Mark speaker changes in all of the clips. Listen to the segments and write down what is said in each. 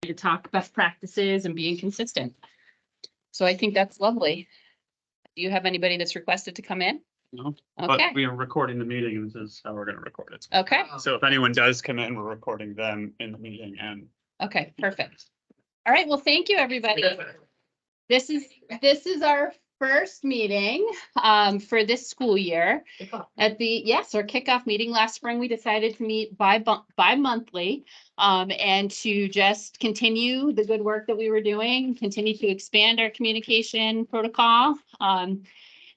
Speaker 1: to talk best practices and being consistent. So I think that's lovely. Do you have anybody that's requested to come in?
Speaker 2: No,
Speaker 1: Okay,
Speaker 2: but we are recording the meeting and this is how we're gonna record it.
Speaker 1: okay,
Speaker 2: So if anyone does come in, we're recording them in the meeting and
Speaker 1: okay, perfect. All right, well, thank you, everybody. This is our first meeting for this school year. At the, our kickoff meeting last spring, we decided to meet bi-monthly and to just continue the good work that we were doing, continue to expand our communication protocol.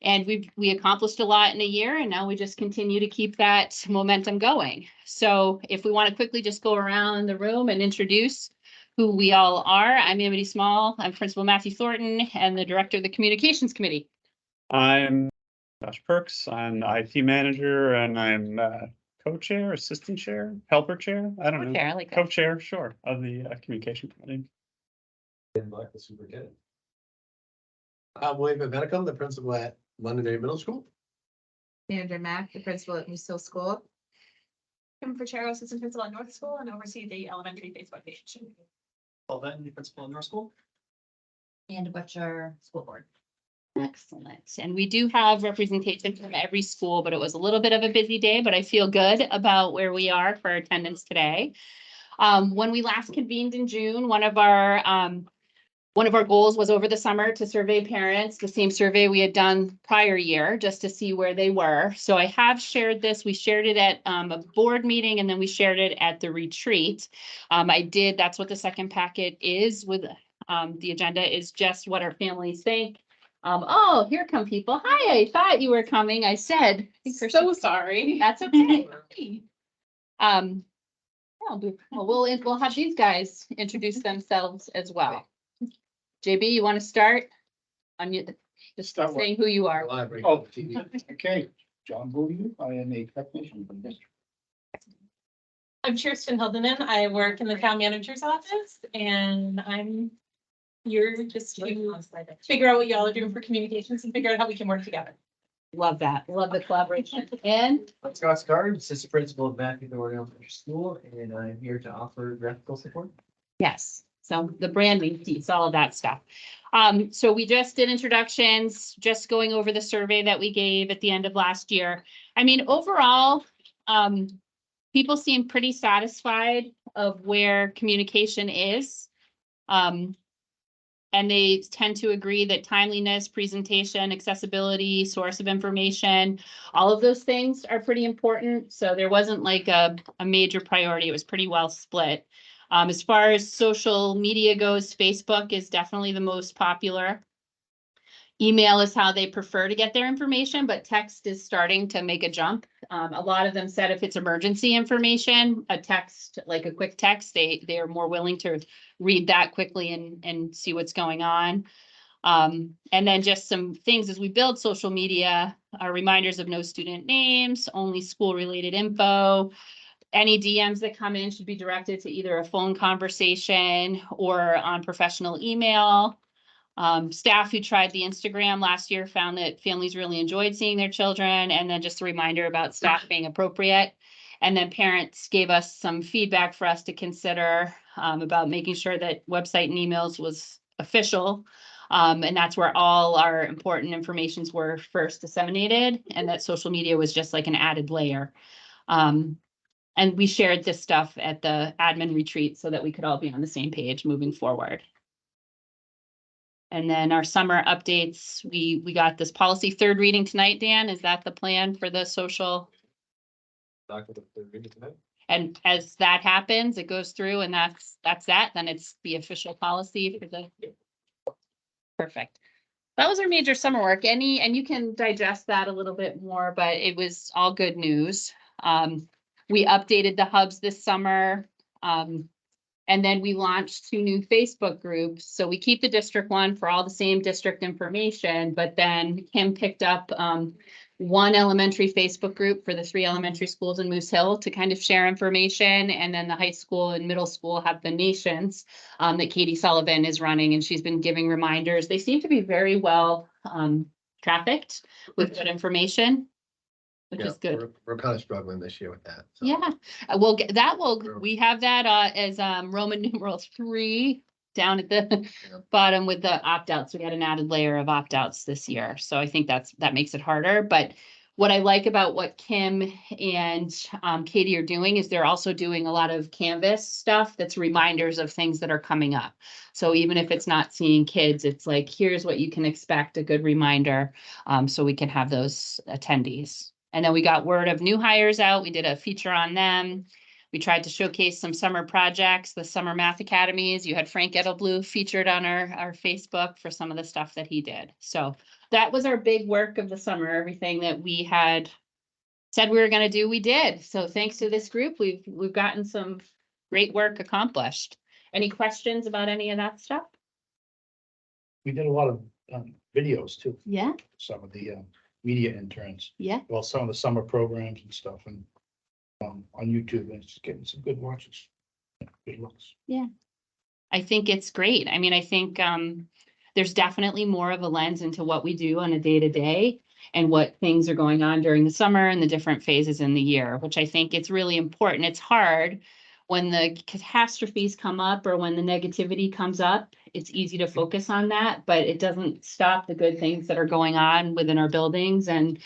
Speaker 1: And we accomplished a lot in a year, and now we just continue to keep that momentum going. So if we want to quickly just go around the room and introduce who we all are. I'm Amity Small. I'm Principal Matthew Thornton and the Director of the Communications Committee.
Speaker 2: I'm Josh Perks. I'm the IT manager and I'm co-chair, assistant chair, helper chair. I don't know.
Speaker 1: Okay, I like that.
Speaker 2: Co-chair, sure, of the communication committee.
Speaker 3: And Mike, the superintendent. I'm William Medicum, the principal at Londonderry Middle School.
Speaker 4: Sandra Mack, the principal at Moose Hill School.
Speaker 5: Kim Ferchero, assistant principal at North School and oversee the elementary Facebook page.
Speaker 6: Well, then the principal in North School.
Speaker 4: And Butcher School Board.
Speaker 1: Excellent. And we do have representation from every school, but it was a little bit of a busy day, but I feel good about where we are for attendance today. When we last convened in June, one of our goals was over the summer to survey parents, the same survey we had done prior year, just to see where they were. So I have shared this. We shared it at a board meeting and then we shared it at the retreat. That's what the second packet is with the agenda is just what our families think. Oh, here come people. Hi, I thought you were coming. I said,
Speaker 5: So sorry.
Speaker 1: that's okay. We'll have these guys introduce themselves as well. JB, you want to start? Just
Speaker 6: Start what?
Speaker 1: saying who you
Speaker 3: The
Speaker 1: are.
Speaker 3: library.
Speaker 6: Oh.
Speaker 3: TV.
Speaker 6: Okay, John Bouvier, I am a technician from district.
Speaker 5: I'm Kirsten Hildeman. I work in the town manager's office and I'm here just to figure out what y'all are doing for communications and figure out how we can work together.
Speaker 1: Love that. Love the collaboration. And
Speaker 7: I'm Scott Scard, assistant principal of Matthew Thornton Elementary School, and I'm here to offer graphical support.
Speaker 1: yes, so the branding piece, all of that stuff. So we just did introductions, just going over the survey that we gave at the end of last year. I mean, overall, people seem pretty satisfied of where communication is. And they tend to agree that timeliness, presentation, accessibility, source of information, all of those things are pretty important. So there wasn't like a major priority. It was pretty well split. As far as social media goes, Facebook is definitely the most popular. Email is how they prefer to get their information, but text is starting to make a jump. A lot of them said if it's emergency information, a text, like a quick text, they are more willing to read that quickly and see what's going on. And then just some things as we build social media, reminders of no student names, only school-related info. Any DMs that come in should be directed to either a phone conversation or on professional email. Staff who tried the Instagram last year found that families really enjoyed seeing their children, and then just a reminder about staff being appropriate. And then parents gave us some feedback for us to consider about making sure that website and emails was official. And that's where all our important informations were first disseminated, and that social media was just like an added layer. And we shared this stuff at the admin retreat so that we could all be on the same page moving forward. And then our summer updates, we got this policy third reading tonight, Dan. Is that the plan for the social? And as that happens, it goes through and that's that, then it's the official policy for the. Perfect. That was our major summer work. And you can digest that a little bit more, but it was all good news. We updated the hubs this summer. And then we launched 2 new Facebook groups. So we keep the district one for all the same district information, but then Kim picked up one elementary Facebook group for the 3 elementary schools in Moose Hill to kind of share information. And then the high school and middle school have the Nations that Katie Sullivan is running, and she's been giving reminders. They seem to be very well trafficked with good information. which
Speaker 3: Yeah,
Speaker 1: is good.
Speaker 3: We're kind of struggling this year with that. so.
Speaker 1: Yeah, we'll get, that will,
Speaker 3: Sure.
Speaker 1: we have that as Roman numeral 3 down at the
Speaker 3: Yeah.
Speaker 1: bottom with the opt-outs. We got an added layer of opt-outs this year. So I think that makes it harder. But what I like about what Kim and Katie are doing is they're also doing a lot of Canvas stuff that's reminders of things that are coming up. So even if it's not seeing kids, it's like, here's what you can expect, a good reminder, so we can have those attendees. And then we got word of new hires out. We did a feature on them. We tried to showcase some summer projects, the Summer Math Academies. You had Frank Edelblue featured on our Facebook for some of the stuff that he did. So that was our big work of the summer. Everything that we had said we were going to do, we did. So thanks to this group, we've gotten some great work accomplished. Any questions about any of that stuff?
Speaker 6: We did a lot of videos too,
Speaker 1: Yeah,
Speaker 6: some of the media interns,
Speaker 1: yeah.
Speaker 6: well, some of the summer programs and stuff and on YouTube, and it's getting some good watches. Yeah, good looks.
Speaker 1: I think it's great. I mean, I think there's definitely more of a lens into what we do on a day-to-day and what things are going on during the summer and the different phases in the year, which I think it's really important. It's hard when the catastrophes come up or when the negativity comes up. It's easy to focus on that, but it doesn't stop the good things that are going on within our buildings and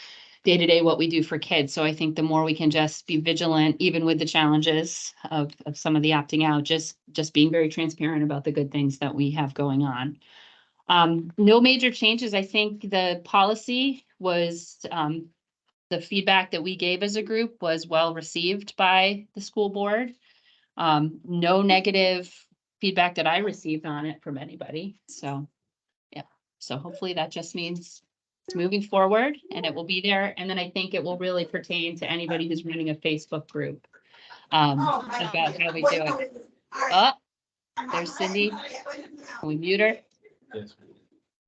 Speaker 1: day-to-day what we do for kids. So I think the more we can just be vigilant, even with the challenges of some of the opting out, just being very transparent about the good things that we have going on. No major changes. I think the policy was, the feedback that we gave as a group was well received by the school board. No negative feedback that I received on it from anybody. So, yeah. So hopefully that just means it's moving forward and it will be there. And then I think it will really pertain to anybody who's running a Facebook group. About how we do it. Oh, there's Cindy. Can we mute her?
Speaker 3: Yes.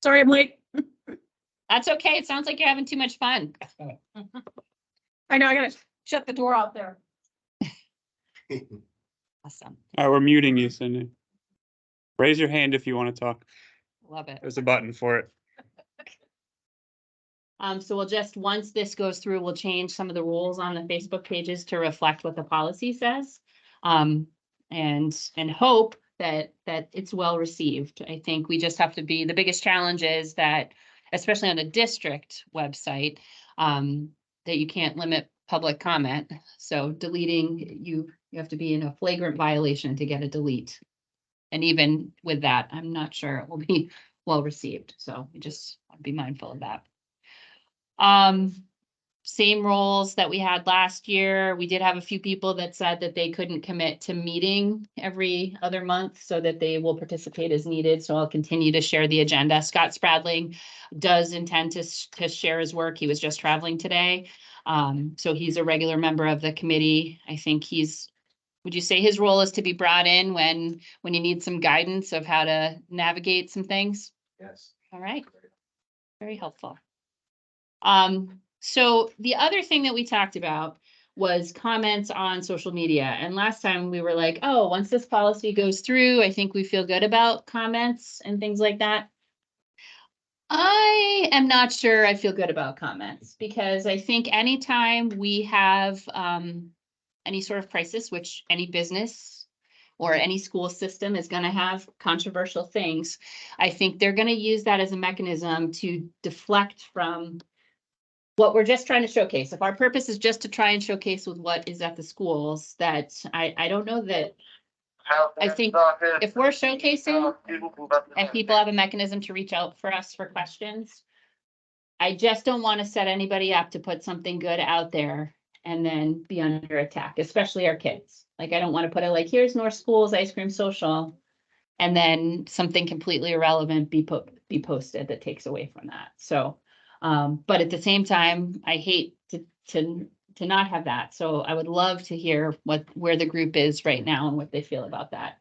Speaker 5: Sorry, I'm late.
Speaker 1: That's okay. It sounds like you're having too much fun.
Speaker 5: I know, I gotta shut the door out there.
Speaker 1: Awesome.
Speaker 2: All right, we're muting you, Cindy. Raise your hand if you want to talk.
Speaker 1: Love it.
Speaker 2: There's a button for it.
Speaker 1: So we'll just, once this goes through, we'll change some of the rules on the Facebook pages to reflect what the policy says. And hope that it's well received. I think we just have to be, the biggest challenge is that, especially on the district website, that you can't limit public comment. So deleting, you have to be in a flagrant violation to get a delete. And even with that, I'm not sure it will be well received. So we just want to be mindful of that. Same roles that we had last year. We did have a few people that said that they couldn't commit to meeting every other month so that they will participate as needed. So I'll continue to share the agenda. Scott Spradling does intend to share his work. He was just traveling today. So he's a regular member of the committee. I think would you say his role is to be brought in when you need some guidance of how to navigate some things?
Speaker 3: Yes.
Speaker 1: All right. Very helpful. So the other thing that we talked about was comments on social media. And last time we were like, oh, once this policy goes through, I think we feel good about comments and things like that. I am not sure I feel good about comments because I think anytime we have any sort of crisis, which any business or any school system is going to have controversial things, I think they're going to use that as a mechanism to deflect from what we're just trying to showcase. If our purpose is just to try and showcase with what is at the schools, that I don't know that. I think if we're showcasing and people have a mechanism to reach out for us for questions, I just don't want to set anybody up to put something good out there and then be under attack, especially our kids. Like, I don't want to put it like, here's North School's ice cream social, and then something completely irrelevant be posted that takes away from that. So, but at the same time, I hate to not have that. So I would love to hear where the group is right now and what they feel about that.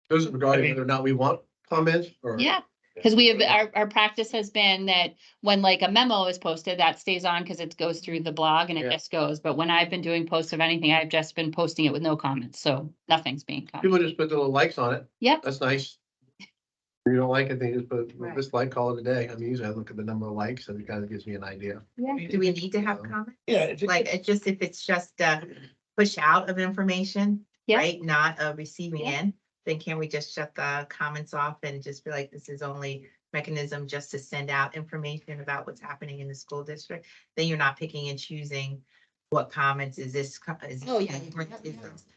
Speaker 3: Those are regarding whether or not we want comments or.
Speaker 1: Yeah, Because we have, our practice has been that when like a memo is posted, that stays on because it goes through the blog and it
Speaker 3: Yeah.
Speaker 1: just goes. But when I've been doing posts of anything, I've just been posting it with no comments, so nothing's being
Speaker 3: People
Speaker 1: commented.
Speaker 3: just put the little likes on it.
Speaker 1: Yep,
Speaker 3: That's nice. If you don't like it, they just put
Speaker 4: Right.
Speaker 3: this like, call it a day. I mean, usually I look at the number of likes and it kind of gives me an idea.
Speaker 4: Do we need to have comments?
Speaker 6: Yeah, if it-
Speaker 4: Like, it's just, if it's just a push out of information,
Speaker 1: Yeah.
Speaker 4: right, not a receiving
Speaker 1: Yeah.
Speaker 4: in, then can we just shut the comments off and just be like, this is only mechanism just to send out information about what's happening in the school district? Then you're not picking and choosing what comments is this, is
Speaker 1: Oh, yeah.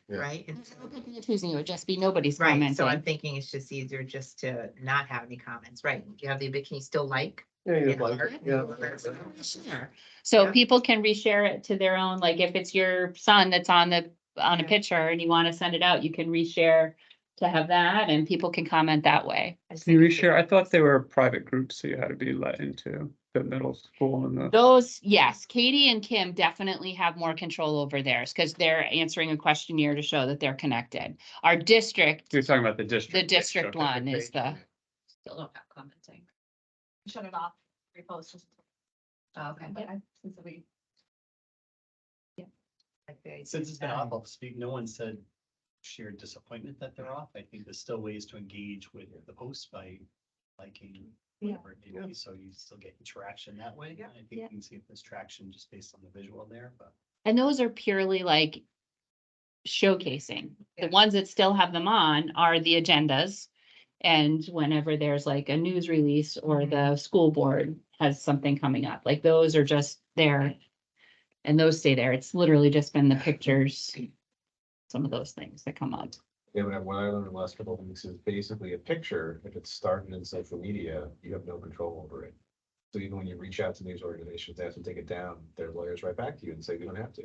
Speaker 3: Yeah.
Speaker 4: right? And-
Speaker 1: choosing, it would just be nobody's
Speaker 4: Right,
Speaker 1: commenting.
Speaker 4: so I'm thinking it's just easier just to not have any comments, right? You have the, but can you still like?
Speaker 3: Yeah, you just
Speaker 4: Yeah.
Speaker 3: like, yeah.
Speaker 1: Sure. So
Speaker 4: Yeah.
Speaker 1: people can reshare it to their own, like if it's your son that's on a
Speaker 4: Yeah.
Speaker 1: picture and you want to send it out, you can reshare to have that and people can comment that way.
Speaker 4: I just
Speaker 2: Can you
Speaker 4: think it's
Speaker 2: reshare? I thought they were private groups, so you had to be let into the middle school and the.
Speaker 1: Those, yes, Katie and Kim definitely have more control over theirs because they're answering a questionnaire to show that they're connected. Our district,
Speaker 2: You're talking about the district.
Speaker 1: the district
Speaker 2: Okay.
Speaker 1: one is the,
Speaker 5: Still don't have commenting. Shut it off, repost.
Speaker 4: Oh, okay.
Speaker 5: Since we
Speaker 4: Like they-
Speaker 8: Since it's been off, I'll speak, no one said sheer disappointment that they're off. I think there's still ways to engage with the post by liking.
Speaker 4: Yeah.
Speaker 8: Whatever it may be, so you still get interaction that way.
Speaker 4: Yeah.
Speaker 8: I think
Speaker 1: Yeah.
Speaker 8: you can see if there's traction just based on the visual there, but.
Speaker 1: and those are purely like showcasing. The
Speaker 4: Yeah.
Speaker 1: ones that still have them on are the agendas. And whenever there's like a news release or the school board has something coming up, like those are just there. And those stay there. It's literally just been the pictures, some of those things that come up.
Speaker 9: Yeah, but what I learned in the last couple of weeks is basically a picture, if it's started in social media, you have no control over it. So even when you reach out to news organizations, they have to take it down, their lawyers write back to you and say, we don't have to.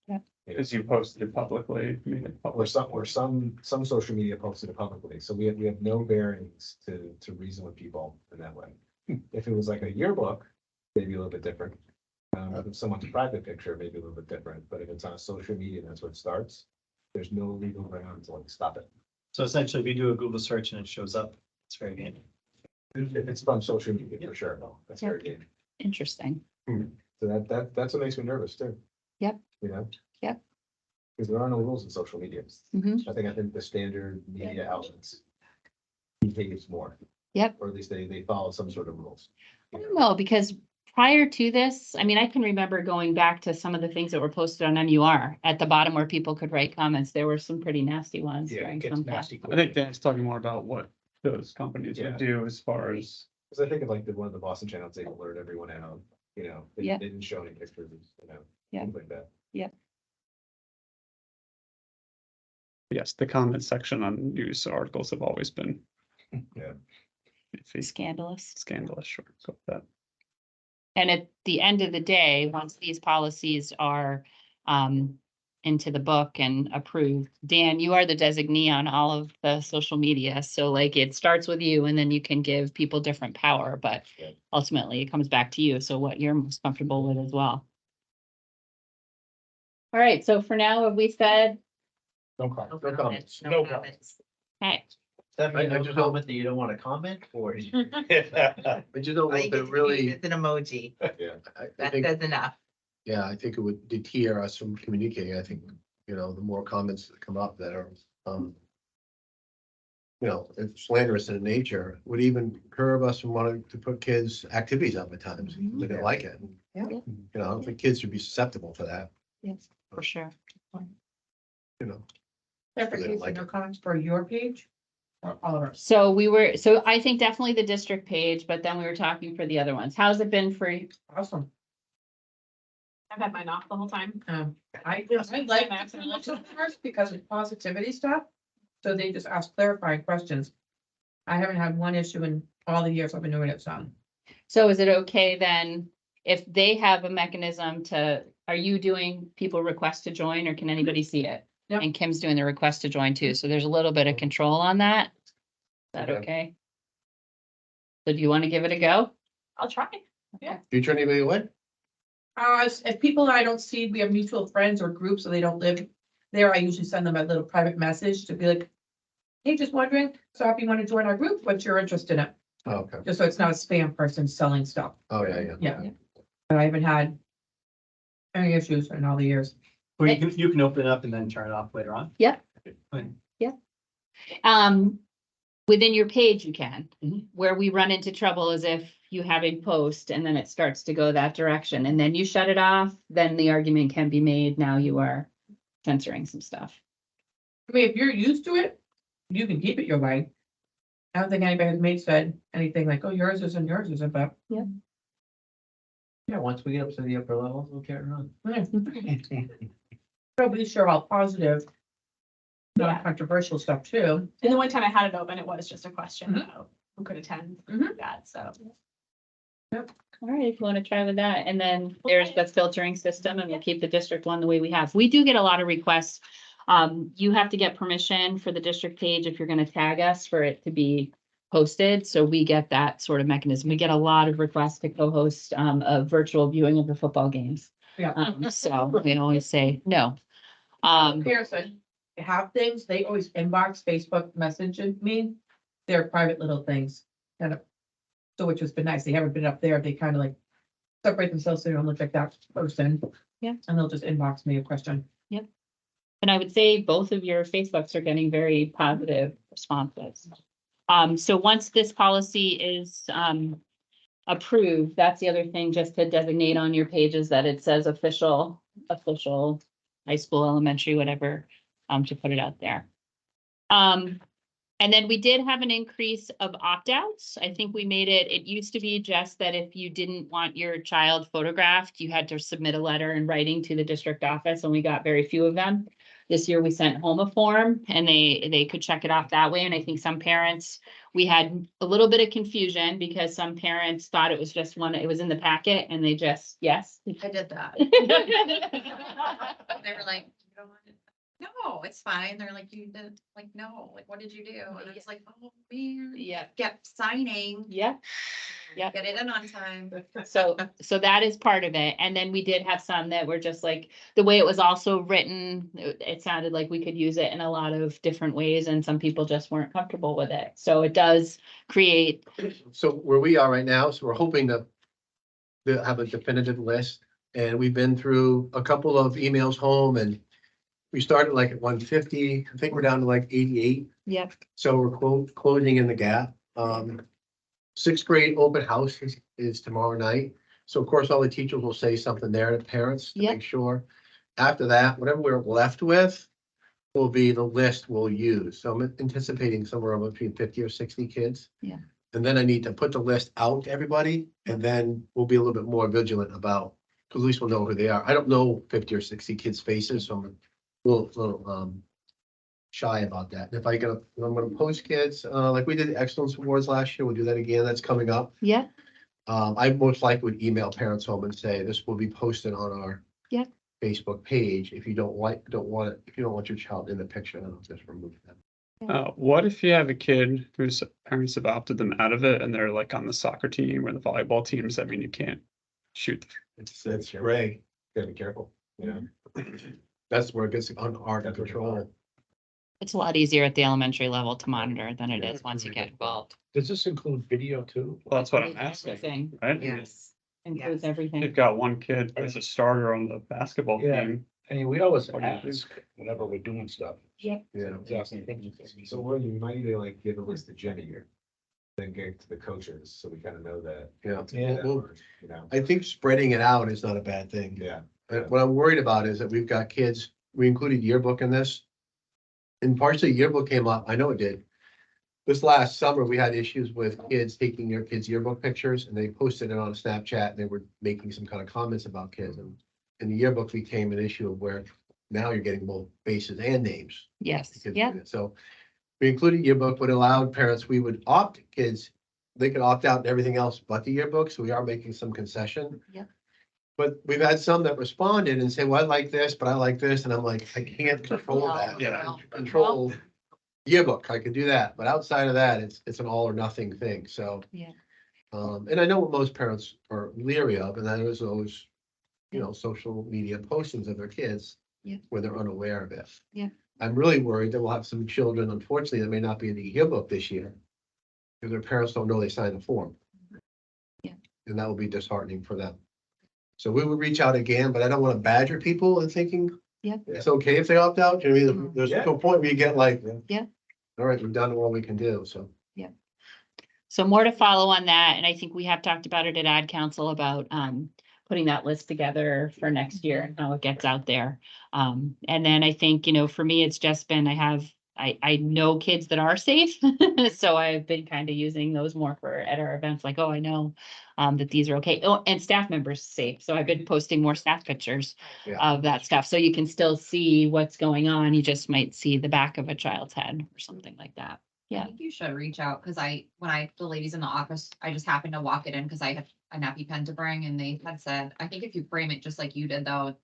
Speaker 1: Yeah.
Speaker 9: You know,
Speaker 2: Because you posted it publicly, made it
Speaker 9: Or
Speaker 2: public.
Speaker 9: some social media posted it publicly, so we have no bearings to reason with people in that way. If it was like a yearbook, maybe a little bit different. If someone's private picture, maybe a little bit different, but if it's on social media, and that's where it starts. There's no legal ground to like stop it.
Speaker 8: So essentially, if you do a Google search and it shows up, it's very handy.
Speaker 9: If it's from social media, for sure, no, that's very good.
Speaker 1: Interesting.
Speaker 9: So that's what makes me nervous too.
Speaker 1: Yep.
Speaker 9: You know?
Speaker 1: Yep.
Speaker 9: Because there are no rules in social media.
Speaker 1: Mhm.
Speaker 9: I think the standard media outlets behaves more.
Speaker 1: Yep.
Speaker 9: Or at least they follow some sort of rules.
Speaker 1: I don't know, because prior to this, I mean, I can remember going back to some of the things that were posted on MUR at the bottom where people could write comments. There were some pretty nasty ones
Speaker 6: Yeah,
Speaker 1: during
Speaker 6: it gets
Speaker 1: some time.
Speaker 6: nasty.
Speaker 2: I think Dan's talking more about what those companies
Speaker 9: Yeah.
Speaker 2: would do as far as.
Speaker 9: Because I think of like one of the Boston channels, they alert everyone out, you know, they
Speaker 1: Yeah.
Speaker 9: didn't show any pictures, you know.
Speaker 1: Yeah.
Speaker 9: things like that.
Speaker 2: Yes, the comment section on news articles have always been.
Speaker 9: Yeah.
Speaker 2: iffy,
Speaker 1: Scandalous.
Speaker 2: Scandalous, sure, go with that.
Speaker 1: And at the end of the day, once these policies are into the book and approved, Dan, you are the designee on all of the social media. So like it starts with you and then you can give people different power, but
Speaker 9: Yeah.
Speaker 1: ultimately it comes back to you. So what you're most comfortable with as well. All right, so for now, have we said,
Speaker 6: No comment.
Speaker 3: No comments.
Speaker 4: No
Speaker 6: No
Speaker 4: comments.
Speaker 1: hey,
Speaker 7: Stephanie,
Speaker 3: I
Speaker 7: no
Speaker 3: just don't-
Speaker 7: comment that you don't want to comment or?
Speaker 3: But you don't
Speaker 4: All
Speaker 3: know
Speaker 4: you
Speaker 3: if
Speaker 4: get
Speaker 3: it
Speaker 4: to use
Speaker 3: really,
Speaker 4: is an emoji.
Speaker 9: Yeah.
Speaker 3: I
Speaker 4: That
Speaker 3: think,
Speaker 4: says enough.
Speaker 3: yeah, I think it would deter us from communicating. I think, you know, the more comments that come up that are, you know, if slanderous in nature, would even curb us from wanting to put kids' activities up at times. They don't like it.
Speaker 4: Yeah.
Speaker 3: You know, I don't think kids should be susceptible to that,
Speaker 1: yes, for sure.
Speaker 3: you know.
Speaker 10: Stephanie,
Speaker 3: like
Speaker 10: no
Speaker 3: it.
Speaker 10: comments for your page? Or all of ours?
Speaker 1: So I think definitely the district page, but then we were talking for the other ones. How's it been for you?
Speaker 10: Awesome.
Speaker 5: I've had mine off the whole time.
Speaker 10: I like that first because it's positivity stuff. So they just ask clarifying questions. I haven't had one issue in all the years I've been doing it, so.
Speaker 1: So is it okay then, if they have a mechanism to, are you doing people request to join or can anybody see it?
Speaker 10: Yep.
Speaker 1: And Kim's doing the request to join too, so there's a little bit of control on that. Is that
Speaker 3: Okay.
Speaker 1: okay? So do you want to give it a go?
Speaker 5: I'll try.
Speaker 3: Do you turn anybody away?
Speaker 10: If people that I don't see, we have mutual friends or groups, so they don't live there, I usually send them a little private message to be like, hey, just wondering, so if you want to join our group, what's your interest in it?
Speaker 3: Oh, okay.
Speaker 10: just so it's not a spam person selling stuff.
Speaker 3: Oh, yeah.
Speaker 10: Yeah. But I haven't had any issues in all the years.
Speaker 8: Or you can open it up and then turn it off later on.
Speaker 1: Yep.
Speaker 8: Okay, fine.
Speaker 1: Within your page, you can.
Speaker 8: Mhm.
Speaker 1: Where we run into trouble is if you have a post and then it starts to go that direction and then you shut it off, then the argument can be made, now you are censoring some stuff.
Speaker 10: I mean, if you're used to it, you can keep it your way. I don't think anybody has said anything like, oh, yours isn't, yours isn't, but.
Speaker 7: Yeah, once we get up to the upper levels, we'll carry on.
Speaker 10: I'll be sure all positive,
Speaker 5: Yeah.
Speaker 10: non-controversial stuff too.
Speaker 5: And the one time I had it open, it was just a question
Speaker 10: Mhm.
Speaker 5: about who could attend
Speaker 10: Mhm.
Speaker 5: that, so.
Speaker 1: All right, if you want to try with that, and then there's the filtering system and we'll keep the district one the way we have. We do get a lot of requests. You have to get permission for the district page if you're gonna tag us for it to be posted, so we get that sort of mechanism. We get a lot of requests to co-host a virtual viewing of the football games.
Speaker 10: Yeah.
Speaker 1: So we always say no. Um,
Speaker 10: Pearson, they have things, they always inbox, Facebook messaging me, their private little things. Kind of, so which has been nice, they haven't been up there, they kind of like separate themselves, so they don't look like that person.
Speaker 1: Yeah.
Speaker 10: And they'll just inbox me a question.
Speaker 1: And I would say both of your Facebooks are getting very positive responses. So once this policy is, approved, that's the other thing, just to designate on your pages that it says official, high school, elementary, whatever, to put it out there. And then we did have an increase of opt-outs. I think we made it used to be just that if you didn't want your child photographed, you had to submit a letter in writing to the district office, and we got very few of them. This year we sent home a form and they could check it off that way. And I think some parents, we had a little bit of confusion because some parents thought it was just one, it was in the packet and they just, yes.
Speaker 11: I did that. They were like, you don't want it. No, it's fine. They're like, you did, like, no, like, what did you do? And it's like, oh, man,
Speaker 1: Yeah,
Speaker 11: kept signing,
Speaker 1: yeah. Yeah.
Speaker 11: get it in on time.
Speaker 1: So that is part of it. And then we did have some that were just like, the way it was also written, it sounded like we could use it in a lot of different ways and some people just weren't comfortable with it. So it does create,
Speaker 3: So where we are right now, so we're hoping to have a definitive list, and we've been through a couple of emails home, and we started like at 150. I think we're down to like 88.
Speaker 1: yep,
Speaker 3: So we're closing in the gap. Sixth grade open house is tomorrow night. So of course, all the teachers will say something there to parents to
Speaker 1: Yep.
Speaker 3: make sure. After that, whatever we're left with will be the list we'll use. So I'm anticipating somewhere between 50 or 60 kids.
Speaker 1: Yeah.
Speaker 3: And then I need to put the list out to everybody, and then we'll be a little bit more vigilant about, because at least we'll know who they are. I don't know 50 or 60 kids' faces, so I'm a little shy about that. And if I'm gonna post kids, like we did the Excellence Awards last year, we'll do that again. That's coming up.
Speaker 1: yeah,
Speaker 3: I most likely would email parents home and say, this will be posted on our
Speaker 1: Yep.
Speaker 3: Facebook page. If you don't want it, if you don't want your child in the picture, then I'll just remove them.
Speaker 2: What if you have a kid whose parents have opted them out of it and they're like on the soccer team or the volleyball team? Does that mean you can't shoot?
Speaker 9: It's gray. Gotta be careful, you know?
Speaker 3: That's where it gets under control.
Speaker 1: it's a lot easier at the elementary level to monitor than it is once you get involved.
Speaker 6: Does this include video too?
Speaker 2: Well, that's what I'm asking,
Speaker 1: Everything
Speaker 2: right?
Speaker 11: Yes.
Speaker 1: includes
Speaker 11: Yes.
Speaker 1: everything.
Speaker 2: You've got one kid as a starter on the basketball
Speaker 6: Yeah.
Speaker 2: team.
Speaker 6: I mean, we always
Speaker 2: What do you
Speaker 6: ask whenever we're doing stuff.
Speaker 3: Yeah.
Speaker 9: So what you might need to like give a list to Jenny here. Then get to the coaches, so we kind of know that.
Speaker 3: Yeah.
Speaker 6: Yeah.
Speaker 3: Well,
Speaker 9: You know,
Speaker 3: I think spreading it out is not a bad thing.
Speaker 9: yeah.
Speaker 3: And what I'm worried about is that we've got kids, we included yearbook in this. And partially yearbook came up, I know it did. This last summer, we had issues with kids taking their kids' yearbook pictures and they posted it on Snapchat and they were making some kind of comments about kids. And in the yearbook became an issue of where now you're getting both faces and names.
Speaker 1: Yes,
Speaker 3: Kids
Speaker 1: yeah,
Speaker 3: doing it. So we included yearbook, but allowed parents, we would opt kids, they could opt out and everything else but the yearbook, so we are making some concession.
Speaker 1: Yep.
Speaker 3: But we've had some that responded and say, well, I like this, but I like this, and I'm like, I can't control that.
Speaker 2: Yeah.
Speaker 3: Control yearbook, I can do that, but outside of that, it's an all or nothing thing, so.
Speaker 1: Yeah.
Speaker 3: And I know what most parents are leery of, and that is those, social media postings of their kids.
Speaker 1: Yeah.
Speaker 3: When they're unaware of it.
Speaker 1: Yeah.
Speaker 3: I'm really worried that we'll have some children, unfortunately, that may not be in the yearbook this year. Because their parents don't know they signed the form.
Speaker 1: Yeah.
Speaker 3: And that will be disheartening for them. So we would reach out again, but I don't want to badger people and thinking.
Speaker 1: Yeah.
Speaker 3: It's okay if they opt out. You know, what I mean, there's
Speaker 9: Yeah.
Speaker 3: no point where you get like.
Speaker 1: Yeah.
Speaker 3: All right, we've done all we can do, so.
Speaker 1: So more to follow on that, and I think we have talked about it at Ad Council about putting that list together for next year and how it gets out there. And then I think, for me, it's just been, I know kids that are safe. So I've been kind of using those more at our events, like, oh, I know that these are okay. Oh, and staff members safe. So I've been posting more staff pictures
Speaker 3: Yeah.
Speaker 1: of that stuff. So you can still see what's going on. You just might see the back of a child's head or something like that.
Speaker 11: I
Speaker 1: Yeah.
Speaker 11: think you should reach out, because the ladies in the office, I just happened to walk it in because I had an EpiPen to bring, and they had said, I think if you frame it just like you did though,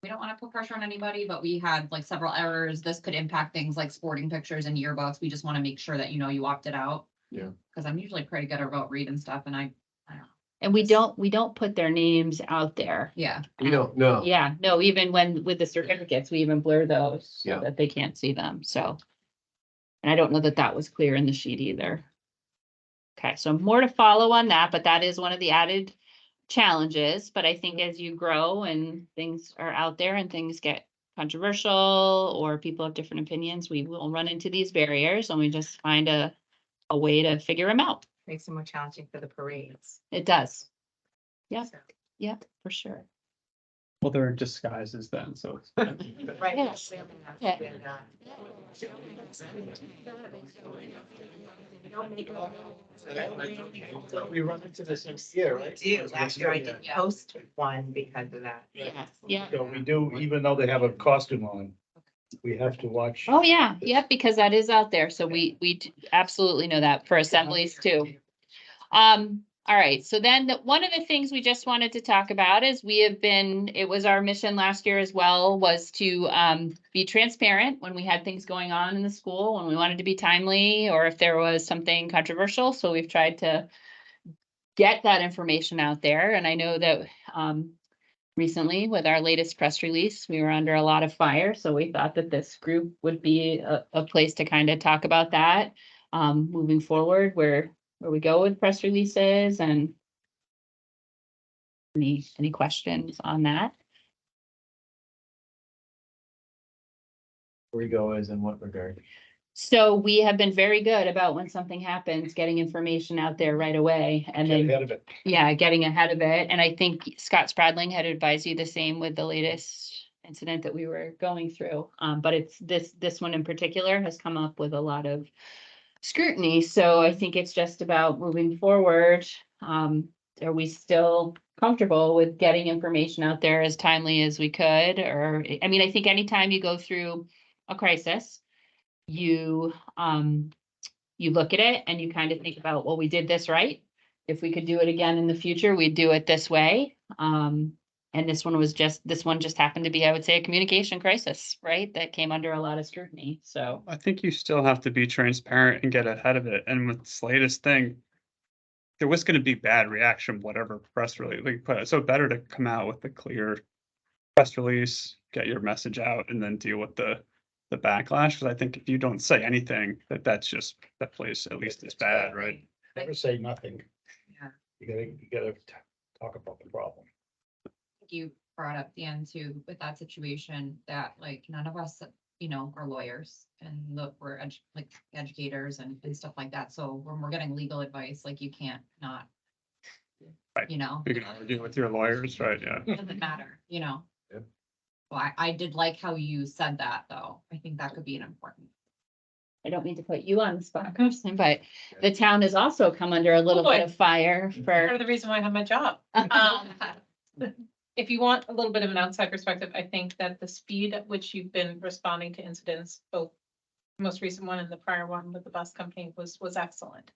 Speaker 11: we don't want to put pressure on anybody, but we had like several errors. This could impact things like sporting pictures and yearbooks. We just want to make sure that, you opted out.
Speaker 3: Yeah.
Speaker 11: Because I'm usually pretty good about reading stuff, and I don't know.
Speaker 1: And we don't put their names out there.
Speaker 11: Yeah.
Speaker 3: We don't know.
Speaker 1: Yeah, no, even with the certificates, we even blur those so
Speaker 3: Yeah.
Speaker 1: that they can't see them, so. And I don't know that was clear in the sheet either. Okay, so more to follow on that, but that is one of the added challenges, but I think as you grow and things are out there and things get controversial or people have different opinions, we will run into these barriers and we just find a way to figure them out.
Speaker 4: Makes it more challenging for the parades.
Speaker 1: It does. Yeah,
Speaker 4: So,
Speaker 1: yeah, for sure.
Speaker 2: Well, they're disguises then, so.
Speaker 4: Right.
Speaker 1: Yes. Yeah.
Speaker 6: We run into this next year, right?
Speaker 4: Do, last year I didn't post one because of that.
Speaker 1: Yeah, yeah.
Speaker 6: So we do, even though they have a costume on, we have to watch.
Speaker 1: Oh, yeah, yep, because that is out there. So we absolutely know that for assemblies too. All right, so then one of the things we just wanted to talk about is it was our mission last year as well, was to be transparent when we had things going on in the school, when we wanted to be timely, or if there was something controversial. So we've tried to get that information out there. And I know that recently with our latest press release, we were under a lot of fire. So we thought that this group would be a place to kind of talk about that moving forward, where we go with press releases and any questions on that?
Speaker 9: Where we go is in what regard?
Speaker 1: So we have been very good about when something happens, getting information out there right away and
Speaker 6: Get
Speaker 1: then,
Speaker 6: ahead of it.
Speaker 1: yeah, getting ahead of it. And I think Scott Spradling had advised you the same with the latest incident that we were going through. But it's this one in particular has come up with a lot of scrutiny. So I think it's just about moving forward. Are we still comfortable with getting information out there as timely as we could? Or, I mean, I think anytime you go through a crisis, you look at it and you kind of think about, well, we did this right. If we could do it again in the future, we'd do it this way. And this one just happened to be, I would say, a communication crisis, right? That came under a lot of scrutiny. So,
Speaker 2: I think you still have to be transparent and get ahead of it. And with this latest thing, there was gonna be bad reaction, whatever press release we put out. So better to come out with a clear press release, get your message out, and then deal with the backlash. Because I think if you don't say anything, that plays at least as bad, right?
Speaker 6: Never say nothing.
Speaker 11: Yeah.
Speaker 6: You gotta talk about the problem.
Speaker 11: You brought up the end too, with that situation, that like none of us, are lawyers and look, we're like educators and stuff like that. So when we're getting legal advice, like you can't not,
Speaker 2: Right. You can argue with your lawyers, right? Yeah.
Speaker 11: it doesn't matter.
Speaker 3: Yep.
Speaker 11: Well, I did like how you said that though. I think that could be an important.
Speaker 1: I don't mean to put you on the spot, Kirsten, but the town has also come under a little bit of fire
Speaker 5: Part
Speaker 1: for.
Speaker 5: of the reason why I have my job. If you want a little bit of an outside perspective, I think that the speed at which you've been responding to incidents, both the most recent one and the prior one with the bus company was excellent.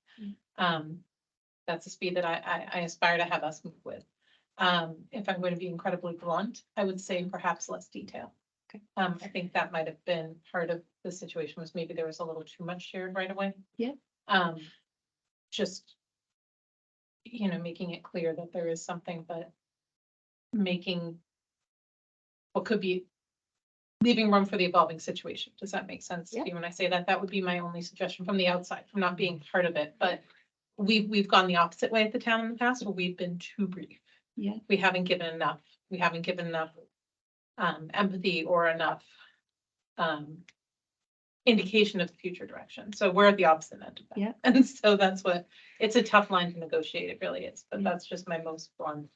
Speaker 5: That's the speed that I aspire to have us move with. If I'm going to be incredibly blunt, I would say perhaps less detail.
Speaker 1: Okay.
Speaker 5: I think that might have been part of the situation, was maybe there was a little too much shared right away.
Speaker 1: Yeah.
Speaker 5: Just, making it clear that there is something, but making what could be leaving room for the evolving situation. Does that make sense to
Speaker 1: Yeah.
Speaker 5: you? When I say that, that would be my only suggestion from the outside, from not being part of it, but we've gone the opposite way at the town in the past, where we've been too brief.
Speaker 1: Yeah.
Speaker 5: We haven't given enough, empathy or enough, indication of the future direction. So we're at the opposite end of that.
Speaker 1: Yeah.
Speaker 5: And so that's what, it's a tough line to negotiate, it really is, but that's just my most blunt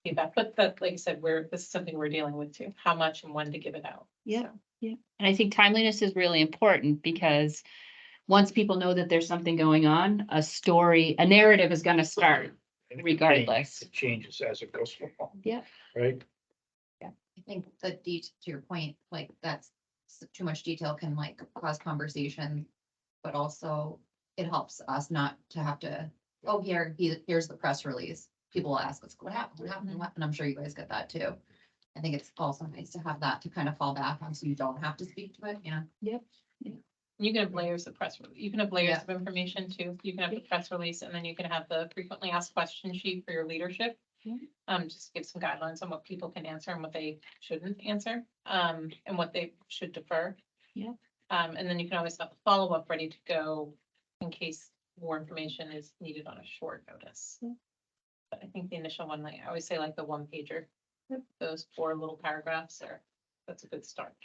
Speaker 5: feedback. But that, like I said, this is something we're dealing with too, how much and when to give it out.
Speaker 1: Yeah.
Speaker 5: So.
Speaker 1: Yeah, and I think timeliness is really important because once people know that there's something going on, a narrative is gonna start regardless.
Speaker 6: It changes as it goes along.
Speaker 1: Yeah.
Speaker 6: Right?
Speaker 11: I think that to your point, like that's too much detail can like cause conversation. But also it helps us not to have to, oh, here's the press release. People will ask us, what happened? What happened? And I'm sure you guys get that too. I think it's also nice to have that to kind of fall back on so you don't have to speak to it,
Speaker 5: You can have layers of press, you can have layers
Speaker 11: Yeah.
Speaker 5: of information too. You can have the press release and then you can have the frequently asked question sheet for your leadership.
Speaker 1: Yeah.
Speaker 5: Just give some guidelines on what people can answer and what they shouldn't answer, and what they should defer.
Speaker 1: Yeah.
Speaker 5: And then you can always have a follow-up ready to go in case more information is needed on a short notice.
Speaker 1: Yeah.
Speaker 5: But I think the initial one, like I always say, like the one pager, those 4 little paragraphs that's a good start.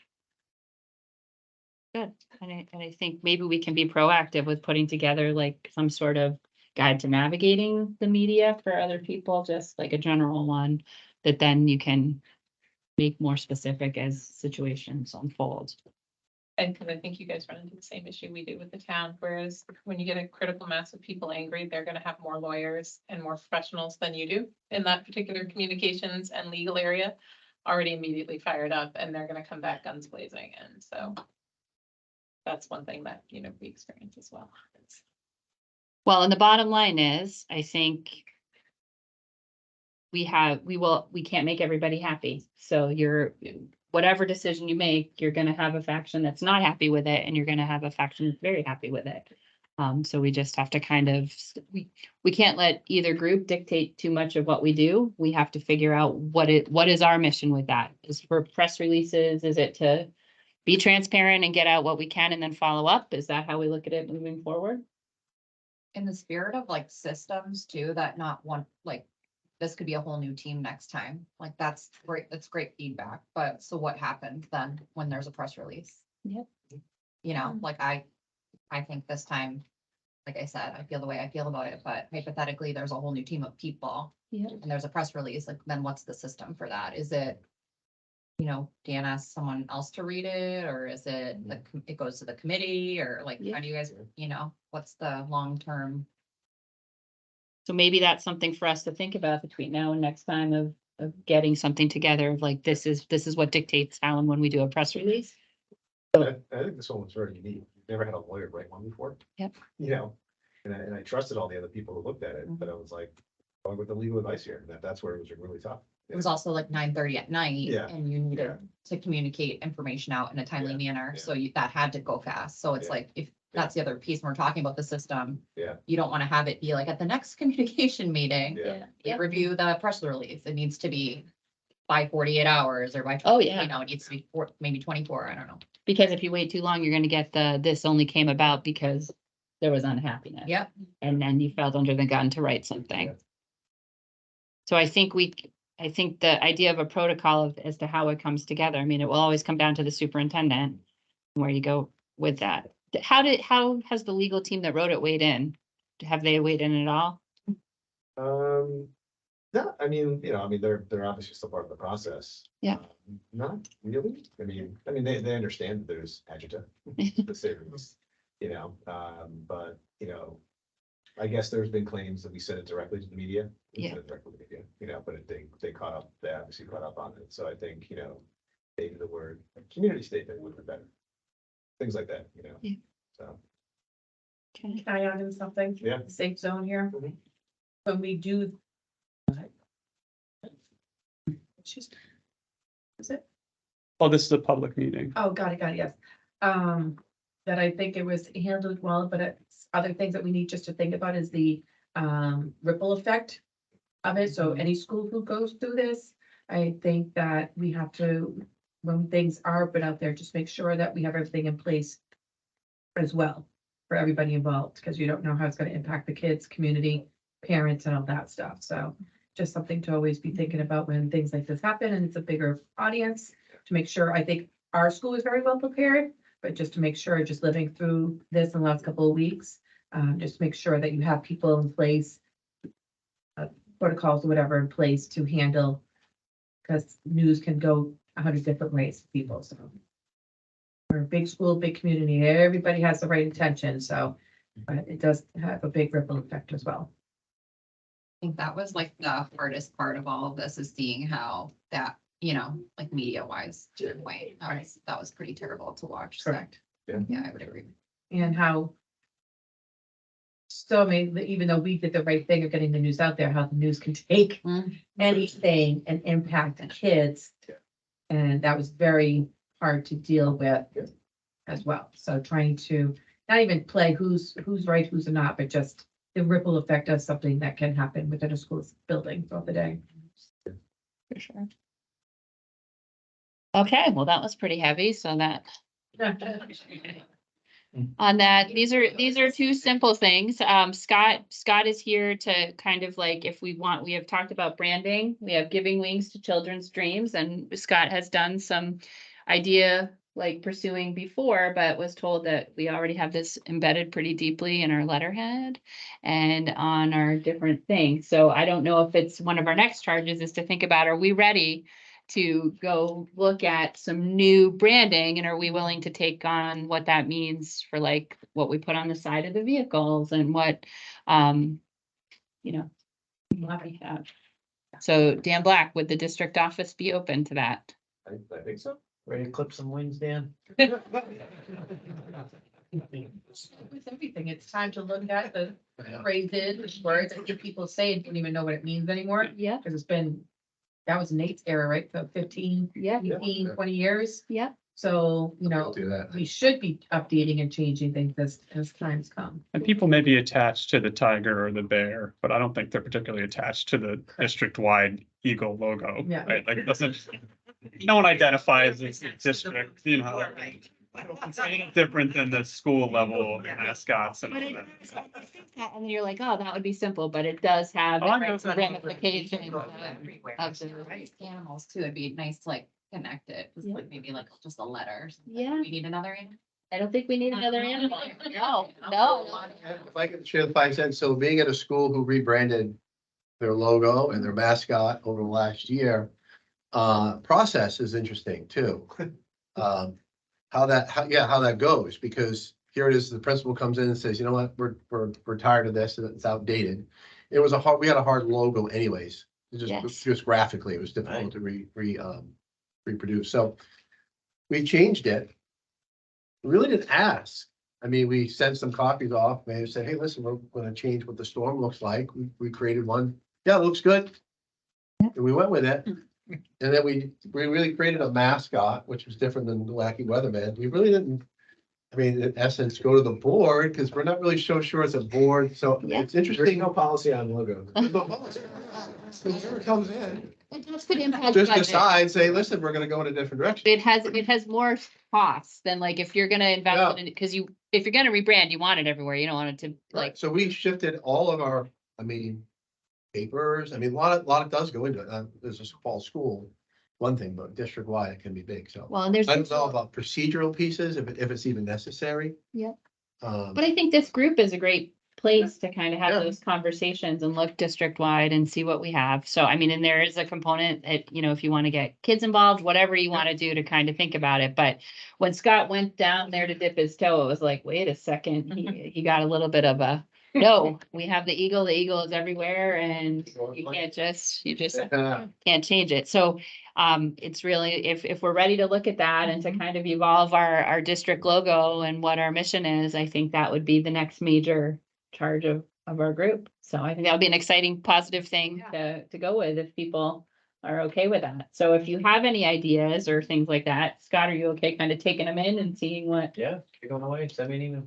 Speaker 1: Good, and I think maybe we can be proactive with putting together like some sort of guide to navigating the media for other people, just like a general one. That then you can make more specific as situations unfold.
Speaker 5: And because I think you guys run into the same issue we do with the town, whereas when you get a critical mass of people angry, they're gonna have more lawyers and more professionals than you do in that particular communications and legal area, already immediately fired up, and they're gonna come back guns blazing, and so that's one thing that, we experience as well.
Speaker 1: Well, and the bottom line is, I think we can't make everybody happy. So whatever decision you make, you're gonna have a faction that's not happy with it, and you're gonna have a faction that's very happy with it. So we just have to kind of, we can't let either group dictate too much of what we do. We have to figure out what is our mission with that? Is for press releases? Is it to be transparent and get out what we can and then follow up? Is that how we look at it moving forward?
Speaker 11: in the spirit of like systems too, that not one, like, this could be a whole new team next time. Like, that's great. That's great feedback. But so what happens then when there's a press release?
Speaker 1: Yep.
Speaker 11: You know, like I think this time, like I said, I feel the way I feel about it, but hypothetically, there's a whole new team of people.
Speaker 1: Yeah.
Speaker 11: And there's a press release, like, then what's the system for that? Is it, you know, Dan asks someone else to read it, or is it, it goes to the committee, or like,
Speaker 1: Yeah.
Speaker 11: how do you guys, you know, what's the long-term?
Speaker 1: So maybe that's something for us to think about between now and next time of getting something together of like, this is what dictates how and when we do a press release.
Speaker 9: I think this one was very unique. We've never had a lawyer write one before.
Speaker 1: Yep.
Speaker 9: You know, and I trusted all the other people who looked at it, but I was like, going with the legal advice here, and that's where it was really tough.
Speaker 11: It was also like 9:30 at night.
Speaker 9: Yeah.
Speaker 11: And you needed to communicate information out in a timely manner,
Speaker 9: yeah.
Speaker 11: so that had to go fast. So it's
Speaker 9: Yeah.
Speaker 11: like, if that's the other piece, when we're talking about the system.
Speaker 9: Yeah.
Speaker 11: You don't want to have it be like at the next communication meeting,
Speaker 9: Yeah.
Speaker 11: we review the press release. It needs to be by 48 hours or by.
Speaker 1: Oh, yeah.
Speaker 11: You know, it needs to be maybe 24, I don't know.
Speaker 1: Because if you wait too long, you're gonna get this only came about because there was unhappiness.
Speaker 11: Yep.
Speaker 1: And then you felt under the gun to write something.
Speaker 9: Yeah.
Speaker 1: So I think the idea of a protocol as to how it comes together, I mean, it will always come down to the superintendent. Where you go with that. How has the legal team that wrote it weighed in? Have they weighed in at all?
Speaker 9: No, I mean, they're obviously still part of the process.
Speaker 1: Yeah.
Speaker 9: Not really. I mean, they understand that there's agita, the series, but, I guess there's been claims that we sent it directly to the media. We sent it directly to the media, but they caught up, they obviously caught up on it. So I think, maybe the word community statement would have been better. Things like that,
Speaker 1: Yeah.
Speaker 9: so.
Speaker 10: Can I add in something?
Speaker 9: Yeah.
Speaker 10: Safe zone here.
Speaker 9: Mhm.
Speaker 10: When we do. Is it?
Speaker 2: Oh, this is a public meeting.
Speaker 10: Oh, got it, yes. That I think it was handled well, but it's other things that we need just to think about is the ripple effect of it. So any school who goes through this, I think that we have to when things are put out there, just make sure that we have everything in place as well for everybody involved, because you don't know how it's gonna impact the kids, community, parents and all that stuff. So just something to always be thinking about when things like this happen and it's a bigger audience, to make sure, I think our school is very well prepared, but just to make sure, just living through this in the last couple of weeks, just make sure that you have people in place, protocols or whatever in place to handle, because news can go 100 different ways to people, so. We're a big school, big community, everybody has the right intention, so, but it does have a big ripple effect as well.
Speaker 11: I think that was like the hardest part of all of this, is seeing how that, you know, like media wise, to your point, that was pretty terrible to watch. So,
Speaker 10: Correct.
Speaker 11: yeah, I would agree.
Speaker 10: And how. So, I mean, even though we did the right thing of getting the news out there, how the news can take anything and impact the kids. And that was very hard to deal with as well. So trying to not even play who's right, who's not, but just the ripple effect of something that can happen within a school building throughout the day.
Speaker 1: For sure. Okay, well, that was pretty heavy, so that. On that, these are two simple things. Scott is here to kind of like, if we want, we have talked about branding, we have giving wings to children's dreams, and Scott has done some idea like pursuing before, but was told that we already have this embedded pretty deeply in our letterhead and on our different things. So I don't know if it's one of our next charges is to think about, are we ready to go look at some new branding, and are we willing to take on what that means for like what we put on the side of the vehicles and what, you know, what we have. So Dan Black, would the district office be open to that?
Speaker 9: I think so.
Speaker 7: Ready to clip some wings, Dan?
Speaker 10: With everything, it's time to look at the phrases, words that people say and don't even know what it means anymore,
Speaker 1: Yeah,
Speaker 10: because it's been, that was Nate's era, right, for 15,
Speaker 1: yeah,
Speaker 10: 18, 20 years.
Speaker 1: yeah.
Speaker 10: So, you know,
Speaker 3: Don't do that.
Speaker 10: we should be updating and changing things as times come.
Speaker 2: And people may be attached to the tiger or the bear, but I don't think they're particularly attached to the district-wide eagle logo.
Speaker 10: Yeah.
Speaker 2: Right, like it doesn't, no one identifies as a district, you know. It's different than the school level mascots and all
Speaker 1: But it,
Speaker 2: that.
Speaker 1: and then you're like, oh, that would be simple, but it does have
Speaker 2: Oh, I know that.
Speaker 1: ramifications.
Speaker 11: Everywhere.
Speaker 1: Of the-
Speaker 11: Animals too, it'd be nice to like connect it, just
Speaker 1: Yeah.
Speaker 11: like maybe like just a letter. or something.
Speaker 1: Yeah.
Speaker 11: We need another animal.
Speaker 1: I don't think we need another animal. No.
Speaker 3: If I could share the 5 cents, so being at a school who rebranded their logo and their mascot over the last year, process is interesting too. How that goes, because here it is, the principal comes in and says, you know what, we're tired of this, it's outdated. We had a hard logo anyways,
Speaker 1: Yes.
Speaker 3: just graphically, it was difficult to reproduce, so we changed it. We really didn't ask. I mean, we sent some copies off, maybe said, hey, listen, we're gonna change what the storm looks like. We created one. Yeah, it looks good. And we went with it. And then we really created a mascot, which was different than the Wacky Weatherman. We really didn't, I mean, in essence, go to the board because we're not really so sure it's a board. So
Speaker 1: Yeah.
Speaker 3: it's
Speaker 9: There's
Speaker 3: interesting.
Speaker 9: no policy on logos.
Speaker 3: Whoever comes in,
Speaker 1: It does could impact
Speaker 3: just
Speaker 1: budget.
Speaker 3: decide, say, listen, we're gonna go in a different direction.
Speaker 1: It has more costs than like if you're gonna invest in it, because if you're gonna rebrand, you want it everywhere. You don't want it to like,
Speaker 3: Right, so we shifted all of our, papers, a lot does go into it. There's a small school, one thing, but district-wide, it can be big, so.
Speaker 1: well, and there's.
Speaker 3: I don't know about procedural pieces, if it's even necessary.
Speaker 1: Yep.
Speaker 3: Um,
Speaker 1: But I think this group is a great place to kind of have
Speaker 3: Yeah.
Speaker 1: those conversations and look district-wide and see what we have. So, I mean, and there is a component that, you know, if you want to get kids involved, whatever you want to do to kind of think about it. But when Scott went down there to dip his toe, it was like, wait a second, he got a little bit of a, no, we have the eagle is everywhere and you just can't change it. So it's really, if we're ready to look at that and to kind of evolve our district logo and what our mission is, I think that would be the next major charge of our group. So I think that would be an exciting, positive thing to go with if people are okay with that. So if you have any ideas or things like that, Scott, are you okay kind of taking them in and seeing what?
Speaker 7: Yeah, you're going away, send me an email.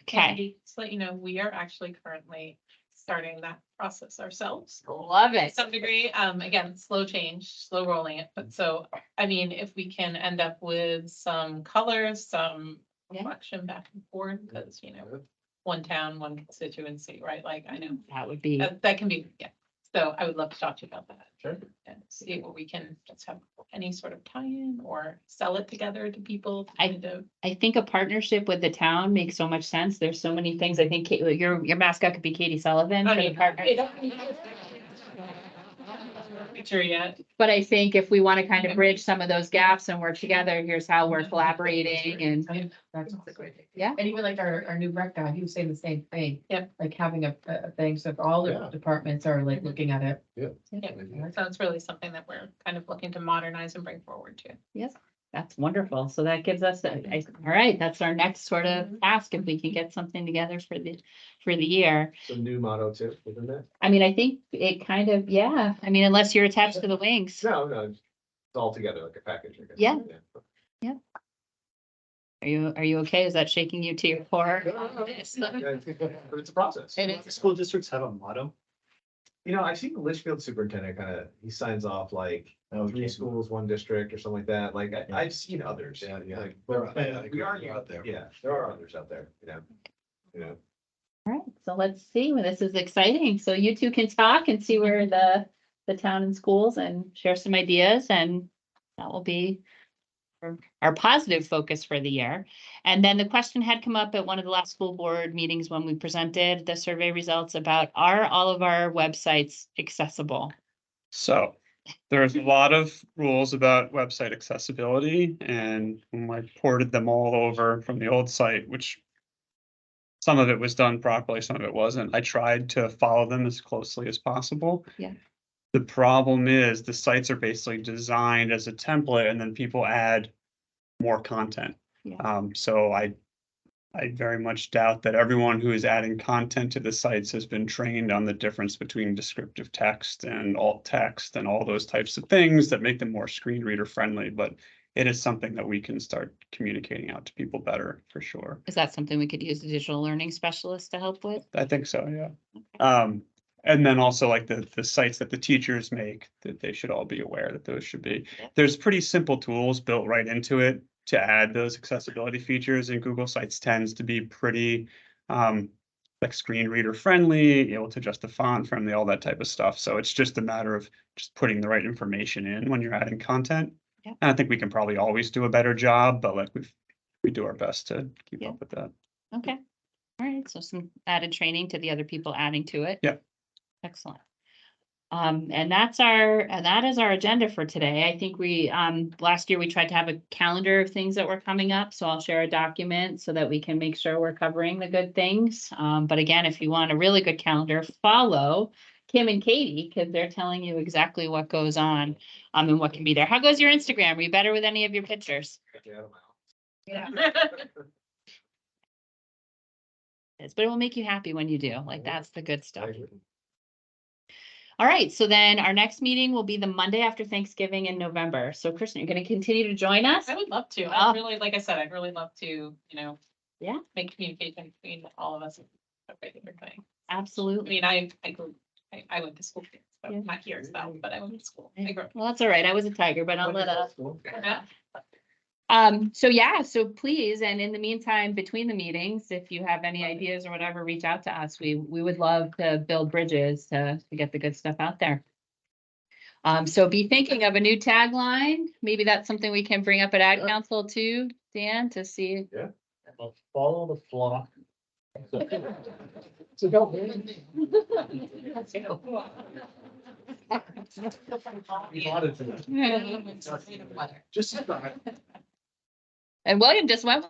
Speaker 1: Okay,
Speaker 5: Just let you know, we are actually currently starting that process ourselves.
Speaker 1: Love
Speaker 5: To
Speaker 1: it.
Speaker 5: some degree, again, slow change, slow rolling it, but so, I mean, if we can end up with some colors, some
Speaker 1: Yeah.
Speaker 5: reflection back and forth, because, you know, one town, one constituency, right? Like, I know
Speaker 1: That would be,
Speaker 5: that can be, yeah. So I would love to talk to you about that.
Speaker 9: Sure.
Speaker 5: And see what we can just have any sort of tie-in or sell it together to people.
Speaker 1: I-
Speaker 5: kind of-
Speaker 1: I think a partnership with the town makes so much sense. There's so many things. I think your mascot could be Katie Sullivan for the partner.
Speaker 5: Picture yet.
Speaker 1: But I think if we want to kind of bridge some of those gaps and work together, here's how we're collaborating and
Speaker 10: That's a great idea.
Speaker 1: Yeah.
Speaker 10: And even like our new rec guy, he was saying the same thing.
Speaker 5: Yep.
Speaker 10: Like having a thing, so if all the
Speaker 9: Yeah.
Speaker 10: departments are like looking at it.
Speaker 5: Yeah, so it's really something that we're kind of looking to modernize and bring forward too.
Speaker 1: that's wonderful. So that gives us, all right, that's our next sort of task. If we can get something together for the year.
Speaker 9: So new motto too, isn't it?
Speaker 1: I mean, I think it kind of, yeah, I mean, unless you're attached to the wings.
Speaker 9: No, it's all together like a package. I guess.
Speaker 1: Yeah. Are you okay? Is that shaking you to your core?
Speaker 9: But it's a process.
Speaker 1: It
Speaker 8: Do school districts have a motto?
Speaker 9: You know, I've seen the Litchfield superintendent he signs off like 3 schools, 1 district or something like that. Like I've seen others.
Speaker 3: Yeah, yeah.
Speaker 9: Like,
Speaker 3: We are out there.
Speaker 9: Yeah, there are others out there, you know.
Speaker 1: All right, so let's see. Well, this is exciting. So you two can talk and see where the town and schools and share some ideas, and that will be our positive focus for the year. And then the question had come up at one of the last school board meetings when we presented the survey results about, are all of our websites accessible?
Speaker 2: So there's a lot of rules about website accessibility, and when I ported them all over from the old site, which some of it was done properly, some of it wasn't, I tried to follow them as closely as possible.
Speaker 1: Yeah.
Speaker 2: The problem is the sites are basically designed as a template and then people add more content.
Speaker 1: Yeah.
Speaker 2: So I very much doubt that everyone who is adding content to the sites has been trained on the difference between descriptive text and alt text and all those types of things that make them more screen reader friendly, but it is something that we can start communicating out to people better for sure.
Speaker 1: Is that something we could use a digital learning specialist to help with?
Speaker 2: I think so, yeah. And then also like the sites that the teachers make, that they should all be aware that those should be. There's pretty simple tools built right into it to add those accessibility features, and Google Sites tends to be pretty like screen reader friendly, able to adjust the font friendly, all that type of stuff. So it's just a matter of just putting the right information in when you're adding content.
Speaker 1: Yeah.
Speaker 2: And I think we can probably always do a better job, but like we do our best to keep
Speaker 1: Yeah.
Speaker 2: up with that.
Speaker 1: Okay, all right, so some added training to the other people adding to it.
Speaker 2: Yeah.
Speaker 1: Excellent. And that is our agenda for today. I think we, last year we tried to have a calendar of things that were coming up, so I'll share a document so that we can make sure we're covering the good things. But again, if you want a really good calendar, follow Kim and Katie, because they're telling you exactly what goes on, and what can be there. How goes your Instagram? Are you better with any of your pictures?
Speaker 10: Yeah.
Speaker 1: But it will make you happy when you do, like, that's the good stuff. All right, so then our next meeting will be the Monday after Thanksgiving in November. So Kristen, you're gonna continue to join us?
Speaker 5: I would love to.
Speaker 1: Oh.
Speaker 5: I really, like I said, I'd really love to,
Speaker 1: Yeah.
Speaker 5: make communication between all of us. a regular thing. I
Speaker 1: Absolutely.
Speaker 5: mean, I went to school, but
Speaker 1: Yeah.
Speaker 5: not here, so, but I went to school. I grew up.
Speaker 1: Well, that's all right. I was a tiger, but I'll let
Speaker 5: Yeah.
Speaker 1: so please, and in the meantime, between the meetings, if you have any ideas or whatever, reach out to us. We would love to build bridges to get the good stuff out there. So be thinking of a new tagline. Maybe that's something we can bring up at Ad Council too, Dan, to see.
Speaker 6: Well, follow the flock.
Speaker 9: So don't. Just.
Speaker 1: And William just went